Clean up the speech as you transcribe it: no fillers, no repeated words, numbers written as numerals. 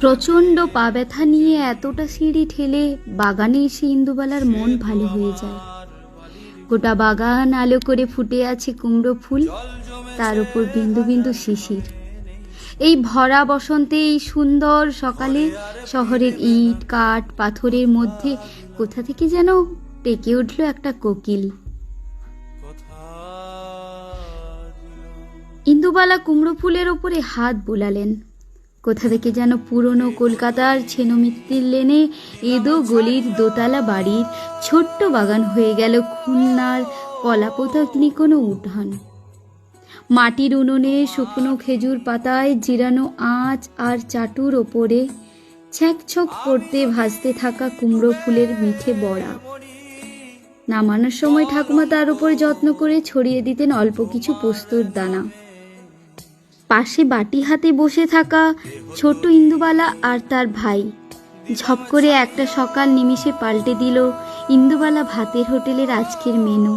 প্রচণ্ড পা ব্যথা নিয়ে এতটা সিঁড়ি ঠেলে বাগানে এসে ইন্দুবালার মন ভালো হয়ে যায়। গোটা বাগান আলো করে ফুটে আছে কুমড়ো ফুল, তার উপর বিন্দু বিন্দু শিশির। এই ভরা বসন্তে, এই সুন্দর সকালে শহরের ইট কাঠ পাথরের মধ্যে কোথা থেকে যেন ডেকে উঠল একটা কোকিল। ইন্দুবালা কুমড়ো ফুলের ওপরে হাত বোলালেন। কোথা থেকে যেন পুরনো কলকাতার ছেনমিত্তির লেনে এদো গলির দোতলা বাড়ির ছোট্ট বাগান হয়ে গেল খুলনার কলাপোতাগ্নি কোনো উঠান। মাটির উনুনে শুকনো খেজুর পাতায় জিরানো আঁচ আর চাটুর ওপরে ছ্যাঁকছক করতে ভাজতে থাকা কুমড়ো ফুলের মিঠে বড়া। নামানোর সময় ঠাকুমা তার উপর যত্ন করে ছড়িয়ে দিতেন অল্প কিছু পোস্তর দানা। পাশে বাটি হাতে বসে থাকা ছোট ইন্দুবালা আর তার ভাই ঝপ করে একটা সকাল নিমিষে পাল্টে দিল ইন্দুবালা ভাতের হোটেলের আজকের মেনু।